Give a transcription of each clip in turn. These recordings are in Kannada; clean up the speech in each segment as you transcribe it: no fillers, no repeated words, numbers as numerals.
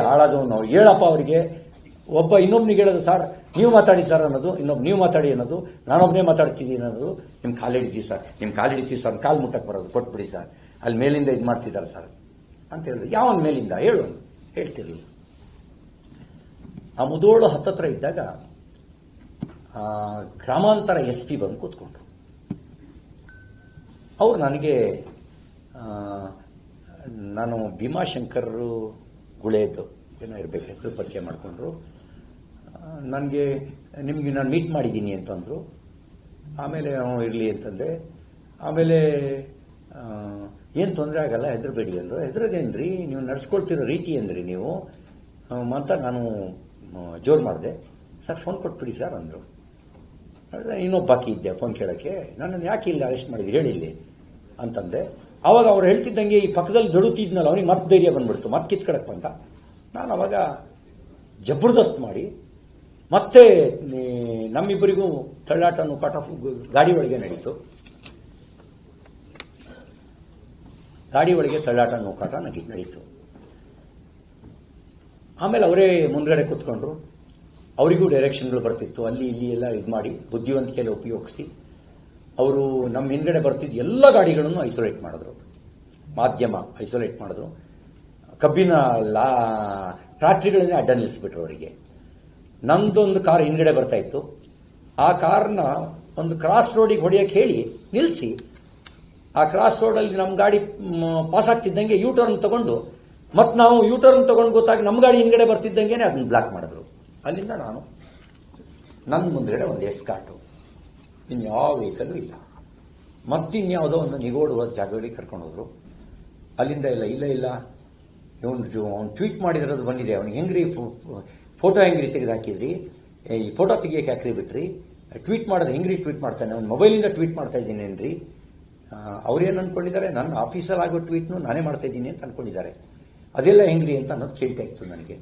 ಹಾಳಾದವನು ಹೇಳಪ್ಪ ಅವರಿಗೆ. ಒಬ್ಬ ಇನ್ನೊಬ್ನಿಗೆ ಹೇಳೋದು, ಸರ್ ನೀವು ಮಾತಾಡಿ ಸರ್ ಅನ್ನೋದು, ಇನ್ನೊಬ್ಬ ನೀವು ಮಾತಾಡಿ ಅನ್ನೋದು, ನಾನೊಬ್ಬನೇ ಮಾತಾಡ್ತಿದ್ದೀನಿ ಅನ್ನೋದು. ನಿಮ್ಮ ಕಾಲು ಹಿಡಿತೀವಿ ಸರ್, ನಿಮ್ಮ ಕಾಲು ಹಿಡಿತೀವಿ ಸರ್, ಕಾಲು ಮುಟ್ಟಕ್ಕೆ ಬರೋದು, ಕೊಟ್ಬಿಡಿ ಸರ್, ಅಲ್ಲಿ ಮೇಲಿಂದ ಇದು ಮಾಡ್ತಿದ್ದಾರೆ ಸರ್ ಅಂತ ಹೇಳಿದ್ರು. ಯಾವನ್ ಮೇಲಿಂದ ಹೇಳು, ಹೇಳ್ತಿರ್ಲಿಲ್ಲ. ಆ ಮುದೋಳು ಹತ್ತತ್ರ ಇದ್ದಾಗ ಗ್ರಾಮಾಂತರ SP ಬಂದು ಕೂತ್ಕೊಂಡ್ರು. ಅವ್ರು ನನಗೆ, ನಾನು ಭೀಮಾಶಂಕರ್ ಗುಳೇದು ಏನೋ ಇರಬೇಕು ಹೆಸರು ಪರಿಚಯ ಮಾಡಿಕೊಂಡ್ರು. ನನಗೆ ನಿಮಗೆ ನಾನು ಮೀಟ್ ಮಾಡಿದ್ದೀನಿ ಅಂತಂದರು. ಆಮೇಲೆ ಇರಲಿ ಅಂತಂದೆ. ಆಮೇಲೆ ಏನು ತೊಂದರೆ ಆಗಲ್ಲ, ಹೆದರಬೇಡಿ ಅಂದರು. ಹೆದರದೇನ್ರಿ, ನೀವು ನಡ್ಸ್ಕೊಳ್ತಿರೋ ರೀತಿ ಅಂದ್ರಿ ನೀವು ಅಂತ ನಾನು ಜೋರು ಮಾಡಿದೆ. ಸರ್ ಫೋನ್ ಕೊಟ್ಬಿಡಿ ಸರ್ ಅಂದರು. ಇನ್ನೊಬ್ಬ ಬಾಕಿ ಇದ್ದೆ ಫೋನ್ ಕೇಳೋಕ್ಕೆ. ನನ್ನನ್ನು ಯಾಕೆ ಇಲ್ಲಿ ಅರೆಸ್ಟ್ ಮಾಡಿದ್ರಿ ಹೇಳಿಲ್ಲಿ ಅಂತಂದೆ. ಅವಾಗ ಅವ್ರು ಹೇಳ್ತಿದ್ದಂಗೆ ಈ ಪಕ್ಕದಲ್ಲಿ ದೊಡುತ್ತಿದ್ನಲ್ಲ, ಅವನಿಗೆ ಮತ್ತೆ ಧೈರ್ಯ ಬಂದ್ಬಿಡ್ತು, ಮತ್ತೆ ಕಿತ್ಕೊಳಕ್ಕೆ ಅಂತ. ನಾನು ಅವಾಗ ಜಬರ್ದಸ್ತ್ ಮಾಡಿ ಮತ್ತೆ ನಮ್ಮಿಬ್ಬರಿಗೂ ತಳ್ಳಾಟ ನೂಕಾಟ ಗಾಡಿ ಒಳಗೆ ನಡೀತು. ಗಾಡಿ ಒಳಗೆ ತಳ್ಳಾಟ ನೂಕಾಟ ನಡೀತು. ಆಮೇಲೆ ಅವರೇ ಮುಂದ್ಗಡೆ ಕೂತ್ಕೊಂಡ್ರು. ಅವರಿಗೂ ಡೈರೆಕ್ಷನ್ಗಳು ಬರ್ತಿತ್ತು. ಅಲ್ಲಿ ಇಲ್ಲಿ ಎಲ್ಲ ಇದು ಮಾಡಿ ಬುದ್ಧಿವಂತಿಕೆಲ್ಲ ಉಪಯೋಗಿಸಿ ಅವರು ನಮ್ಮ ಹಿಂದ್ಗಡೆ ಬರ್ತಿದ್ದ ಎಲ್ಲ ಗಾಡಿಗಳನ್ನು ಐಸೋಲೇಟ್ ಮಾಡಿದ್ರು. ಮಾಧ್ಯಮ ಐಸೋಲೇಟ್ ಮಾಡಿದ್ರು. ಕಬ್ಬಿನ ಫ್ಯಾಕ್ಟ್ರಿಗಳನ್ನೇ ಅಡ್ಡ ನಿಲ್ಲಿಸ್ಬಿಟ್ರು ಅವರಿಗೆ. ನಮ್ದೊಂದು ಕಾರ್ ಹಿಂದ್ಗಡೆ ಬರ್ತಾ ಇತ್ತು. ಆ ಕಾರ್ನ ಒಂದು ಕ್ರಾಸ್ ರೋಡಿಗೆ ಹೊಡೆಯಕ್ಕೆ ಹೇಳಿ ನಿಲ್ಲಿಸಿ, ಆ ಕ್ರಾಸ್ ರೋಡಲ್ಲಿ ನಮ್ಮ ಗಾಡಿ ಪಾಸ್ ಆಗ್ತಿದ್ದಂಗೆ ಯೂ ಟರ್ನ್ ತಗೊಂಡು, ಮತ್ತೆ ನಾವು ಯೂ ಟರ್ನ್ ತಗೊಂಡು ಗೊತ್ತಾಗಿ ನಮ್ಮ ಗಾಡಿ ಹಿಂದ್ಗಡೆ ಬರ್ತಿದ್ದಂಗೆ ಅದನ್ನ ಬ್ಲಾಕ್ ಮಾಡಿದ್ರು. ಅಲ್ಲಿಂದ ನಾನು ನನ್ನ ಮುಂದ್ಗಡೆ ಒಂದು ಎಸ್ಕಾಟು, ಇನ್ಯಾವ ವೆಹಿಕಲ್ಲು ಇಲ್ಲ. ಮತ್ತಿನ್ಯಾವುದೋ ಒಂದು ನಿಗೋಡುವ ಜಾಗಗಳಿಗೆ ಕರ್ಕೊಂಡು ಹೋದ್ರು. ಅಲ್ಲಿಂದ ಇಲ್ಲ ಅವನು ಟ್ವೀಟ್ ಮಾಡಿದ್ರದ್ದು ಬಂದಿದೆ, ಅವ್ನಿಗೆ ಹೆಂಗ್ರಿ ಫೋಟೋ ಹೆಂಗ್ರಿ ತೆಗೆದು ಹಾಕಿದ್ರಿ, ಈ ಫೋಟೋ ತೆಗಿಯಕ್ಕೆ ಯಾಕ್ರಿ ಬಿಟ್ರಿ, ಟ್ವೀಟ್ ಮಾಡೋದು ಹೆಂಗ್ರಿ ಟ್ವೀಟ್ ಮಾಡ್ತಾನೆ, ಅವ್ನು ಮೊಬೈಲಿಂದ ಟ್ವೀಟ್ ಮಾಡ್ತಾ ಇದ್ದೀನೇನ್ರಿ. ಅವ್ರೇನು ಅನ್ಕೊಂಡಿದ್ದಾರೆ, ನನ್ನ ಆಫೀಸಲ್ಲಿ ಆಗೋ ಟ್ವೀಟ್ನು ನಾನೇ ಮಾಡ್ತಾ ಇದ್ದೀನಿ ಅಂತ ಅನ್ಕೊಂಡಿದ್ದಾರೆ. ಅದೆಲ್ಲ ಹೆಂಗ್ರಿ ಅಂತ ಅನ್ನೋದು ಕೇಳ್ತಾ ಇತ್ತು ನನಗೆ.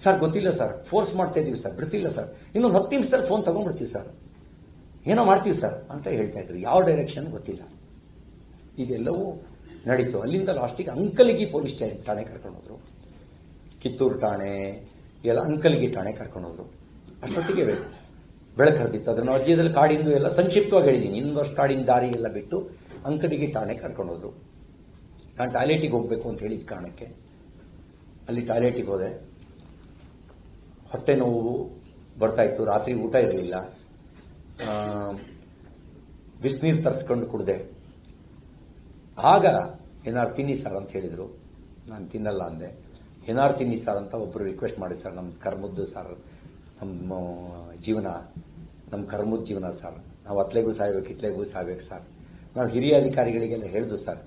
ಸರ್ ಗೊತ್ತಿಲ್ಲ ಸರ್, ಫೋರ್ಸ್ ಮಾಡ್ತಾ ಇದ್ದೀವಿ ಸರ್, ಬಿಡ್ತಿಲ್ಲ ಸರ್, ಇನ್ನೊಂದು 10 ನಿಮಿಷದಲ್ಲಿ ಫೋನ್ ತಗೊಂಡ್ಬಿಡ್ತೀವಿ ಸರ್, ಏನೋ ಮಾಡ್ತೀವಿ ಸರ್ ಅಂತ ಹೇಳ್ತಾ ಇದ್ರು. ಯಾವ ಡೈರೆಕ್ಷನ್ ಗೊತ್ತಿಲ್ಲ. ಇದೆಲ್ಲವೂ ನಡೀತು. ಅಲ್ಲಿಂದ ಲಾಸ್ಟಿಗೆ ಅಂಕಲ್ಗಿ ಪೊಲೀಸ್ ಠಾಣೆ ಕರ್ಕೊಂಡು ಹೋದ್ರು. ಕಿತ್ತೂರು ಠಾಣೆ ಎಲ್ಲ ಅಂಕಲ್ಗಿ ಠಾಣೆ ಕರ್ಕೊಂಡು ಹೋದ್ರು. ಅಷ್ಟೊತ್ತಿಗೆ ಬೆಳಕು ಹರಿದಿತ್ತು. ಅದನ್ನು ಅರ್ಜಿಯಲ್ಲಿ ಕಾಡಿಂದು ಎಲ್ಲ ಸಂಕ್ಷಿಪ್ತವಾಗಿ ಹೇಳಿದ್ದೀನಿ. ಇನ್ನೊಂದಷ್ಟು ಕಾಡಿನ ದಾರಿ ಎಲ್ಲ ಬಿಟ್ಟು ಅಂಕಲ್ಗಿ ಠಾಣೆ ಕರ್ಕೊಂಡು ಹೋದ್ರು. ನಾನು ಟಾಯ್ಲೆಟಿಗೆ ಹೋಗ್ಬೇಕು ಅಂತ ಹೇಳಿದ ಕಾರಣಕ್ಕೆ ಅಲ್ಲಿ ಟಾಯ್ಲೆಟಿಗೆ ಹೋದೆ. ಹೊಟ್ಟೆ ನೋವು ಬರ್ತಾ ಇತ್ತು, ರಾತ್ರಿ ಊಟ ಇರಲಿಲ್ಲ. ಬಿಸಿನೀರು ತರಿಸ್ಕೊಂಡು ಕುಡಿದೆ. ಆಗ ಏನಾರು ತಿನ್ನಿ ಸರ್ ಅಂತ ಹೇಳಿದ್ರು. ನಾನು ತಿನ್ನಲ್ಲ ಅಂದೆ. ಏನಾರು ತಿನ್ನಿ ಸರ್ ಅಂತ ಒಬ್ಬರು ರಿಕ್ವೆಸ್ಟ್ ಮಾಡಿ, ಸರ್ ನಮ್ಮ ಕರ್ಮದ್ದು ಸರ್, ನಮ್ಮ ಜೀವನ ನಮ್ಮ ಕರ್ಮದ ಜೀವನ ಸರ್, ನಾವು ಅತ್ಲೆಗೂ ಸಾಯ್ಬೇಕು ಇತ್ಲೆಗೂ ಸಾಯ್ಬೇಕು ಸರ್. ನಾವು ಹಿರಿಯ ಅಧಿಕಾರಿಗಳಿಗೆಲ್ಲ ಹೇಳಿದ್ರು ಸರ್,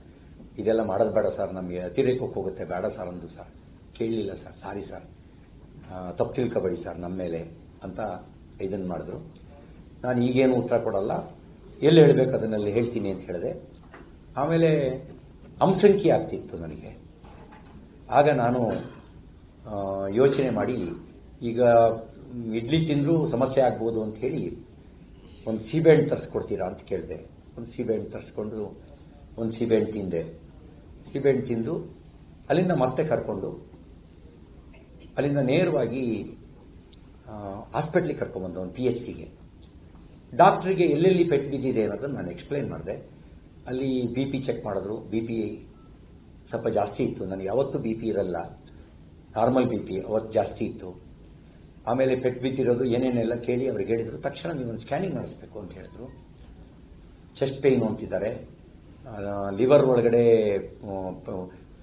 ಇದೆಲ್ಲ ಮಾಡೋದು ಬೇಡ ಸರ್, ನಮಗೆ ಅತಿರೇಕಕ್ಕೆ ಹೋಗುತ್ತೆ, ಬೇಡ ಸರ್ ಅಂದು ಸರ್. ಕೇಳಲಿಲ್ಲ ಸರ್, ಸಾರಿ ಸರ್, ತಪ್ಪು ತಿಳ್ಕೊಬೇಡಿ ಸರ್ ನಮ್ಮ ಮೇಲೆ ಅಂತ ಇದನ್ನು ಮಾಡಿದ್ರು. ನಾನು ಈಗೇನು ಉತ್ತರ ಕೊಡಲ್ಲ, ಎಲ್ಲಿ ಹೇಳಬೇಕು ಅದನ್ನಲ್ಲಿ ಹೇಳ್ತೀನಿ ಅಂತ ಹೇಳಿದೆ. ಆಮೇಲೆ ಅಂಸಂಖ್ಯೆ ಆಗ್ತಿತ್ತು ನನಗೆ. ಆಗ ನಾನು ಯೋಚನೆ ಮಾಡಿ, ಈಗ ಇಡ್ಲಿ ತಿಂದರೂ ಸಮಸ್ಯೆ ಆಗ್ಬೋದು ಅಂತ ಹೇಳಿ ಒಂದು ಸೀಬೆಹಣ್ಣು ತರಿಸ್ಕೊಡ್ತೀರಾ ಅಂತ ಕೇಳಿದೆ. ಒಂದು ಸೀಬೆಹಣ್ಣು ತರಿಸ್ಕೊಂಡು ಒಂದು ಸೀಬೆಹಣ್ಣು ತಿಂದೆ. ಸೀಬೆಹಣ್ಣು ತಿಂದು ಅಲ್ಲಿಂದ ಮತ್ತೆ ಕರ್ಕೊಂಡು ಅಲ್ಲಿಂದ ನೇರವಾಗಿ ಹಾಸ್ಪಿಟ್ಲಿಗೆ ಕರ್ಕೊಂಡ್ಬಂದು ಒಂದು PSCಗೆ. ಡಾಕ್ಟ್ರಿಗೆ ಎಲ್ಲೆಲ್ಲಿ ಪೆಟ್ಟು ಬಿದ್ದಿದೆ ಅನ್ನೋದನ್ನು ನಾನು ಎಕ್ಸ್ಪ್ಲೈನ್ ಮಾಡಿದೆ. ಅಲ್ಲಿ BP ಚೆಕ್ ಮಾಡಿದ್ರು. BP ಸ್ವಲ್ಪ ಜಾಸ್ತಿ ಇತ್ತು. ನನಗೆ ಯಾವತ್ತೂ BP ಇರಲ್ಲ, ನಾರ್ಮಲ್ BP, ಅವತ್ತು ಜಾಸ್ತಿ ಇತ್ತು. ಆಮೇಲೆ ಪೆಟ್ಟು ಬಿದ್ದಿರೋದು ಏನೇನೆಲ್ಲ ಕೇಳಿ ಅವ್ರಿಗೆ ಹೇಳಿದ್ರು. ತಕ್ಷಣ ನೀವೊಂದು ಸ್ಕ್ಯಾನಿಂಗ್ ಮಾಡಿಸ್ಬೇಕು ಅಂತ ಹೇಳಿದ್ರು. ಚೆಸ್ಟ್ ಪೇಯ್ನ್ ಅಂತಿದ್ದಾರೆ, ಲಿವರ್ ಒಳಗಡೆ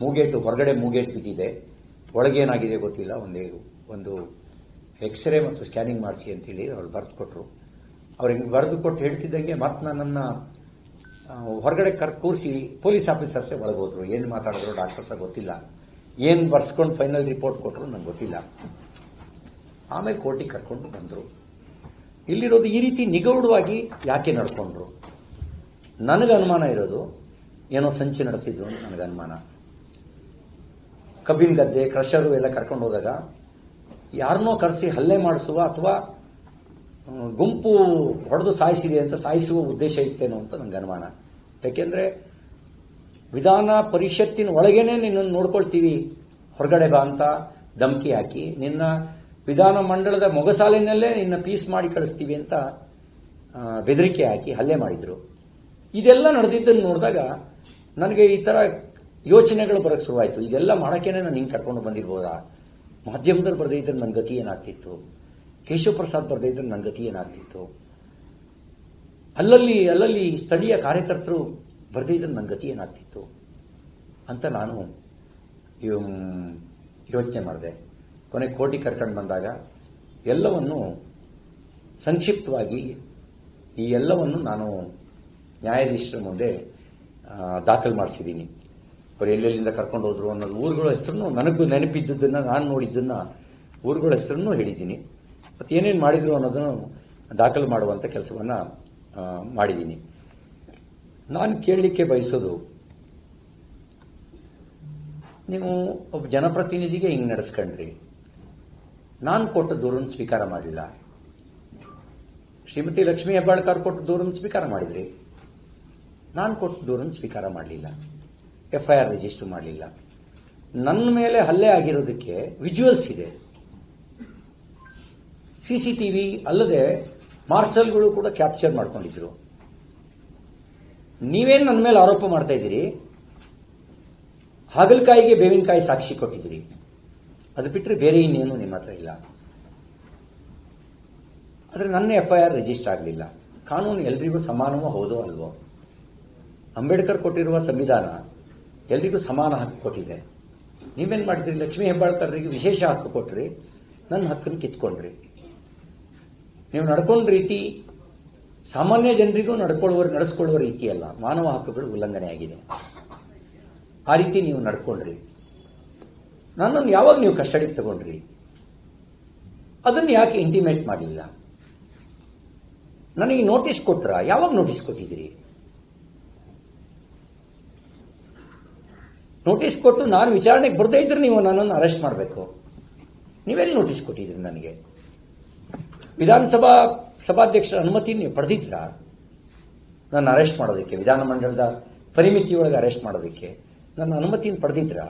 ಮೂಗೇಟು, ಹೊರಗಡೆ ಮೂಗೇಟು ಬಿದ್ದಿದೆ, ಒಳಗೇನಾಗಿದೆ ಗೊತ್ತಿಲ್ಲ, ಒಂದು ಎಕ್ಸ್ರೇ ಮತ್ತು ಸ್ಕ್ಯಾನಿಂಗ್ ಮಾಡಿಸಿ ಅಂತೇಳಿ ಅವ್ರು ಬರೆದು ಕೊಟ್ಟರು. ಅವ್ರಿಗೆ ಬರೆದು ಕೊಟ್ಟು ಹೇಳ್ತಿದ್ದಂಗೆ ಮತ್ತೆ ನನ್ನನ್ನು ಹೊರಗಡೆ ಕೂರಿಸಿ ಪೊಲೀಸ್ ಆಫೀಸರ್ಸೇ ಒಳಗೆ ಹೋದ್ರು. ಏನು ಮಾತಾಡಿದ್ರು ಡಾಕ್ಟರ್ ಹತ್ರ ಗೊತ್ತಿಲ್ಲ, ಏನು ಬರ್ಸ್ಕೊಂಡು ಫೈನಲ್ ರಿಪೋರ್ಟ್ ಕೊಟ್ಟರು ನಂಗೆ ಗೊತ್ತಿಲ್ಲ. ಆಮೇಲೆ ಕೋರ್ಟಿಗೆ ಕರ್ಕೊಂಡು ಬಂದರು. ಇಲ್ಲಿರೋದು ಈ ರೀತಿ ನಿಗೂಢವಾಗಿ ಯಾಕೆ ನಡ್ಕೊಂಡ್ರು, ನನಗೆ ಅನುಮಾನ ಇರೋದು ಏನೋ ಸಂಚು ನಡೆಸಿದ್ರು ಅಂತ ನನಗೆ ಅನುಮಾನ. ಕಬ್ಬಿನ ಗದ್ದೆ, ಕ್ರಷರು ಎಲ್ಲ ಕರ್ಕೊಂಡು ಹೋದಾಗ ಯಾರನ್ನೋ ಕರೆಸಿ ಹಲ್ಲೆ ಮಾಡಿಸುವ ಅಥವಾ ಗುಂಪು ಹೊಡೆದು ಸಾಯಿಸಿದೆ ಅಂತ ಸಾಯಿಸುವ ಉದ್ದೇಶ ಇತ್ತೇನೋ ಅಂತ ನನಗೆ ಅನುಮಾನ. ಯಾಕೆಂದ್ರೆ ವಿಧಾನ ಪರಿಷತ್ತಿನ ಒಳಗೇನೆ ನಿನ್ನನ್ನು ನೋಡ್ಕೊಳ್ತೀವಿ, ಹೊರಗಡೆ ಬಾ ಅಂತ ಧಮಕಿ ಹಾಕಿ ನಿನ್ನ ವಿಧಾನ ಮಂಡಲದ ಮೊಗಸಾಲಿನಲ್ಲೇ ನಿನ್ನ ಪೀಸ್ ಮಾಡಿ ಕಳಿಸ್ತೀವಿ ಅಂತ ಬೆದರಿಕೆ ಹಾಕಿ ಹಲ್ಲೆ ಮಾಡಿದ್ರು. ಇದೆಲ್ಲ ನಡೆದಿದ್ದನ್ನು ನೋಡಿದಾಗ ನನಗೆ ಈ ತರ ಯೋಚನೆಗಳು ಬರಕ್ಕೆ ಶುರುವಾಯಿತು. ಇದೆಲ್ಲ ಮಾಡೋಕ್ಕೇನೆ ನಾನು ಹಿಂಗೆ ಕರ್ಕೊಂಡು ಬಂದಿರ್ಬೋದಾ? ಮಾಧ್ಯಮದಲ್ಲಿ ಬರೆದೇ ಇದ್ರೆ ನನ್ನ ಗತಿ ಏನಾಗ್ತಿತ್ತು? ಕೇಶವ ಪ್ರಸಾದ್ ಬರೆದೇ ಇದ್ರೆ ನನ್ನ ಗತಿ ಏನಾಗ್ತಿತ್ತು? ಅಲ್ಲಲ್ಲಿ ಸ್ಥಳೀಯ ಕಾರ್ಯಕರ್ತರು ಬರೆದೇ ಇದ್ರೆ ನನ್ನ ಗತಿ ಏನಾಗ್ತಿತ್ತು ಅಂತ ನಾನು ಯೋಚನೆ ಮಾಡಿದೆ. ಕೊನೆಗೆ ಕೋರ್ಟಿಗೆ ಕರ್ಕೊಂಡು ಬಂದಾಗ ಎಲ್ಲವನ್ನು ಸಂಕ್ಷಿಪ್ತವಾಗಿ ಈ ಎಲ್ಲವನ್ನು ನಾನು ನ್ಯಾಯಾಧೀಶರ ಮುಂದೆ ದಾಖಲು ಮಾಡಿಸಿದ್ದೀನಿ. ಅವರು ಎಲ್ಲೆಲ್ಲಿಂದ ಕರ್ಕೊಂಡು ಹೋದ್ರು ಅನ್ನೋದು ಊರುಗಳ ಹೆಸರನ್ನು ನನಗೂ ನೆನಪಿದ್ದದನ್ನ ನಾನು ನೋಡಿದ್ದನ್ನ ಊರುಗಳ ಹೆಸರನ್ನು ಹೇಳಿದ್ದೀನಿ. ಮತ್ತು ಏನೇನು ಮಾಡಿದ್ರು ಅನ್ನೋದನ್ನು ದಾಖಲು ಮಾಡುವಂಥ ಕೆಲಸವನ್ನ ಮಾಡಿದ್ದೀನಿ. ನಾನು ಕೇಳಲಿಕ್ಕೆ ಬಯಸೋದು, ನೀವು ಒಬ್ಬ ಜನಪ್ರತಿನಿಧಿಗೆ ಹಿಂಗೆ ನಡೆಸ್ಕೊಂಡ್ರಿ, ನಾನು ಕೊಟ್ಟ ದೂರನ್ನು ಸ್ವೀಕಾರ ಮಾಡಲಿಲ್ಲ. ಶ್ರೀಮತಿ ಲಕ್ಷ್ಮೀ ಹೆಬ್ಬಾಳ್ಕರ್ ಕೊಟ್ಟ ದೂರನ್ನು ಸ್ವೀಕಾರ ಮಾಡಿದ್ರಿ, ನಾನು ಕೊಟ್ಟ ದೂರನ್ನು ಸ್ವೀಕಾರ ಮಾಡಲಿಲ್ಲ. FIR ರಿಜಿಸ್ಟರ್ ಮಾಡಲಿಲ್ಲ. ನನ್ನ ಮೇಲೆ ಹಲ್ಲೆ ಆಗಿರೋದಕ್ಕೆ ವಿಜುವಲ್ಸ್ ಇದೆ, CCTV ಅಲ್ಲದೆ ಮಾರ್ಷಲ್ಗಳು ಕೂಡ ಕ್ಯಾಪ್ಚರ್ ಮಾಡ್ಕೊಂಡಿದ್ರು. ನೀವೇನು ನನ್ನ ಮೇಲೆ ಆರೋಪ ಮಾಡ್ತಾ ಇದ್ದೀರಿ? ಹಾಗಲಕಾಯಿಗೆ ಬೇವಿನಕಾಯಿ ಸಾಕ್ಷಿ ಕೊಟ್ಟಿದ್ದೀರಿ, ಅದು ಬಿಟ್ಟರೆ ಬೇರೆ ಇನ್ನೇನು ನಿಮ್ಮ ಹತ್ರ ಇಲ್ಲ. ಆದರೆ ನನ್ನ FIR ರಿಜಿಸ್ಟರ್ ಆಗಲಿಲ್ಲ. ಕಾನೂನು ಎಲ್ರಿಗೂ ಸಮಾನವೋ ಹೌದೋ ಅಲ್ವೋ? ಅಂಬೇಡ್ಕರ್ ಕೊಟ್ಟಿರುವ ಸಂವಿಧಾನ ಎಲ್ರಿಗೂ ಸಮಾನ ಹಕ್ಕು ಕೊಟ್ಟಿದೆ. ನೀವೇನು ಮಾಡಿದ್ರಿ? ಲಕ್ಷ್ಮೀ ಹೆಬ್ಬಾಳ್ಕರ್ರಿಗೆ ವಿಶೇಷ ಹಕ್ಕು ಕೊಟ್ರಿ, ನನ್ನ ಹಕ್ಕನ್ನು ಕಿತ್ಕೊಂಡ್ರಿ. ನೀವು ನಡ್ಕೊಂಡ ರೀತಿ ಸಾಮಾನ್ಯ ಜನರಿಗೂ ನಡೆಸ್ಕೊಳ್ಳುವ ರೀತಿ ಅಲ್ಲ, ಮಾನವ ಹಕ್ಕುಗಳು ಉಲ್ಲಂಘನೆ ಆಗಿದೆ. ಆ ರೀತಿ ನೀವು ನಡ್ಕೊಂಡ್ರಿ. ನನ್ನನ್ನು ಯಾವಾಗ ನೀವು ಕಸ್ಟಡಿಗೆ ತಗೊಂಡ್ರಿ? ಅದನ್ನು ಯಾಕೆ ಇಂಟಿಮೇಟ್ ಮಾಡಲಿಲ್ಲ? ನನಗೆ ನೋಟಿಸ್ ಕೊಟ್ರ? ಯಾವಾಗ ನೋಟಿಸ್ ಕೊಟ್ಟಿದ್ದೀರಿ? ನೋಟಿಸ್ ಕೊಟ್ಟು ನಾನು ವಿಚಾರಣೆಗೆ ಬರದೇ ಇದ್ರೆ ನೀವು ನನ್ನನ್ನು ಅರೆಸ್ಟ್ ಮಾಡಬೇಕು. ನೀವೆಲ್ಲಿ ನೋಟಿಸ್ ಕೊಟ್ಟಿದ್ದೀರಿ ನನಗೆ? ಸಭಾಧ್ಯಕ್ಷರ ಅನುಮತಿ ನೀವು ಪಡೆದಿದ್ರಾ ನನ್ನ ಅರೆಸ್ಟ್ ಮಾಡೋದಕ್ಕೆ? ವಿಧಾನಮಂಡಲದ ಪರಿಮಿತಿಯೊಳಗೆ ಅರೆಸ್ಟ್ ಮಾಡೋದಕ್ಕೆ ನನ್ನ ಅನುಮತಿಯನ್ನು ಪಡೆದಿದ್ರಾ?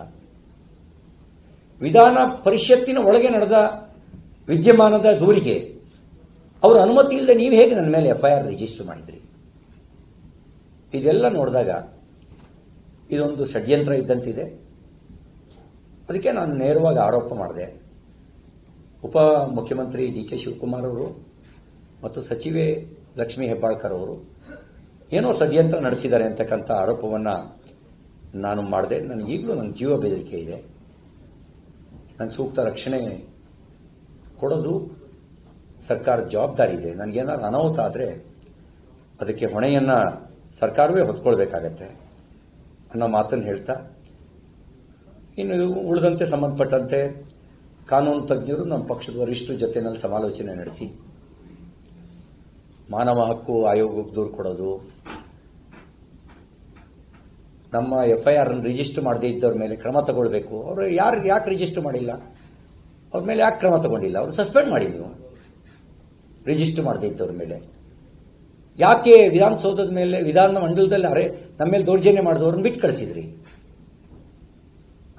ವಿಧಾನ ಪರಿಷತ್ತಿನ ಒಳಗೆ ನಡೆದ ವಿದ್ಯಮಾನದ ದೂರಿಗೆ ಅವರ ಅನುಮತಿ ಇಲ್ಲದೆ ನೀವು ಹೇಗೆ ನನ್ನ ಮೇಲೆ FIR ರಿಜಿಸ್ಟರ್ ಮಾಡಿದ್ರಿ? ಇದೆಲ್ಲ ನೋಡಿದಾಗ ಇದೊಂದು ಷಡ್ಯಂತ್ರ ಇದ್ದಂತಿದೆ. ಅದಕ್ಕೆ ನಾನು ನೇರವಾಗಿ ಆರೋಪ ಮಾಡಿದೆ. ಉಪ ಮುಖ್ಯಮಂತ್ರಿ DK ಶಿವಕುಮಾರ್ ಅವರು ಮತ್ತು ಸಚಿವೆ ಲಕ್ಷ್ಮೀ ಹೆಬ್ಬಾಳ್ಕರ್ ಅವರು ಏನೋ ಷಡ್ಯಂತ್ರ ನಡೆಸಿದ್ದಾರೆ ಅಂತಕ್ಕಂಥ ಆರೋಪವನ್ನು ನಾನು ಮಾಡಿದೆ. ನನಗೀಗಲೂ ನನ್ನ ಜೀವ ಬೆದರಿಕೆ ಇದೆ. ನನಗೆ ಸೂಕ್ತ ರಕ್ಷಣೆ ಕೊಡೋದು ಸರ್ಕಾರದ ಜವಾಬ್ದಾರಿ ಇದೆ. ನನಗೇನಾದ್ರು ಅನಾಹುತ ಆದರೆ ಅದಕ್ಕೆ ಹೊಣೆಯನ್ನು ಸರ್ಕಾರವೇ ಹೊತ್ಕೊಳ್ಬೇಕಾಗತ್ತೆ ಅನ್ನೋ ಮಾತನ್ನು ಹೇಳ್ತಾ, ಇನ್ನು ಉಳಿದಂತೆ ಸಂಬಂಧಪಟ್ಟಂತೆ ಕಾನೂನು ತಜ್ಞರು ನಮ್ಮ ಪಕ್ಷದ ವರಿಷ್ಠರ ಜೊತೆನಲ್ಲಿ ಸಮಾಲೋಚನೆ ನಡೆಸಿ ಮಾನವ ಹಕ್ಕು ಆಯೋಗಕ್ಕೆ ದೂರು ಕೊಡೋದು, ನಮ್ಮ FIR ಅನ್ನು ರಿಜಿಸ್ಟರ್ ಮಾಡದೇ ಇದ್ದವ್ರ ಮೇಲೆ ಕ್ರಮ ತಗೊಳ್ಬೇಕು. ಅವರು ಯಾಕೆ ರಿಜಿಸ್ಟರ್ ಮಾಡಿಲ್ಲ? ಅವ್ರ ಮೇಲೆ ಯಾಕೆ ಕ್ರಮ ತಗೊಂಡಿಲ್ಲ? ಅವರು ಸಸ್ಪೆಂಡ್ ಮಾಡಿ. ನೀವು ರಿಜಿಸ್ಟರ್ ಮಾಡದೇ ಇದ್ದವ್ರ ಮೇಲೆ ಯಾಕೆ ವಿಧಾನಸೌಧದ ಮೇಲೆ ವಿಧಾನ ಮಂಡಲದಲ್ಲಿ ನಮ್ಮ ಮೇಲೆ ದೌರ್ಜನ್ಯ ಮಾಡಿದವ್ರನ್ನ ಬಿಟ್ಟು ಕಳಿಸಿದ್ರಿ?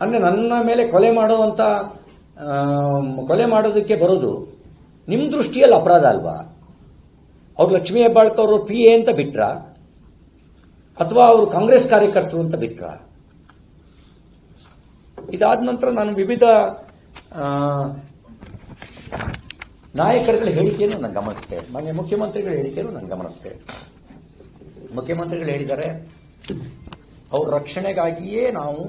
ಅಂದ್ರೆ ನನ್ನ ಮೇಲೆ ಕೊಲೆ ಮಾಡೋದಕ್ಕೆ ಬರೋದು ನಿಮ್ಮ ದೃಷ್ಟಿಯಲ್ಲಿ ಅಪರಾಧ ಅಲ್ವಾ? ಅವ್ರು ಲಕ್ಷ್ಮೀ ಹೆಬ್ಬಾಳ್ಕರ್ ಅವರು PA ಅಂತ ಬಿಟ್ರ, ಅಥವಾ ಅವರು ಕಾಂಗ್ರೆಸ್ ಕಾರ್ಯಕರ್ತರು ಅಂತ ಬಿಟ್ರ? ಇದಾದ ನಂತರ ನಾನು ವಿವಿಧ ನಾಯಕರುಗಳ ಹೇಳಿಕೆಯನ್ನು ನಾನು ಗಮನಿಸಿದೆ. ಮಾನ್ಯ ಮುಖ್ಯಮಂತ್ರಿಗಳ ಹೇಳಿಕೆಯನ್ನು ನಾನು ಗಮನಿಸಿದೆ. ಮುಖ್ಯಮಂತ್ರಿಗಳು ಹೇಳಿದ್ದಾರೆ, ಅವ್ರ ರಕ್ಷಣೆಗಾಗಿಯೇ ನಾವು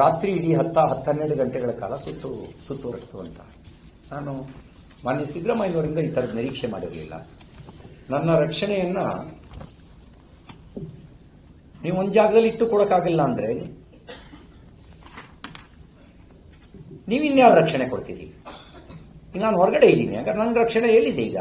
ರಾತ್ರಿ ಇಡೀ 10-12 ಗಂಟೆಗಳ ಕಾಲ ಸುತ್ತುವರಿಸುವಂತ. ನಾನು ಮಾನ್ಯ ಸಿದ್ದರಾಮಯ್ಯವರಿಂದ ಈ ಥರದ ನಿರೀಕ್ಷೆ ಮಾಡಿರಲಿಲ್ಲ. ನನ್ನ ರಕ್ಷಣೆಯನ್ನ ನೀವು ಒಂದು ಜಾಗದಲ್ಲಿ ಇಟ್ಟು ಕೊಡಕ್ಕಾಗಿಲ್ಲ ಅಂದ್ರೆ ನೀವಿನ್ಯಾರು ರಕ್ಷಣೆ ಕೊಡ್ತೀರಿ? ಈಗ ನಾನು ಹೊರಗಡೆ ಇದ್ದೀನಿ, ಯಾಕಂದ್ರೆ ನನ್ನ ರಕ್ಷಣೆ ಎಲ್ಲಿದೆ? ಈಗ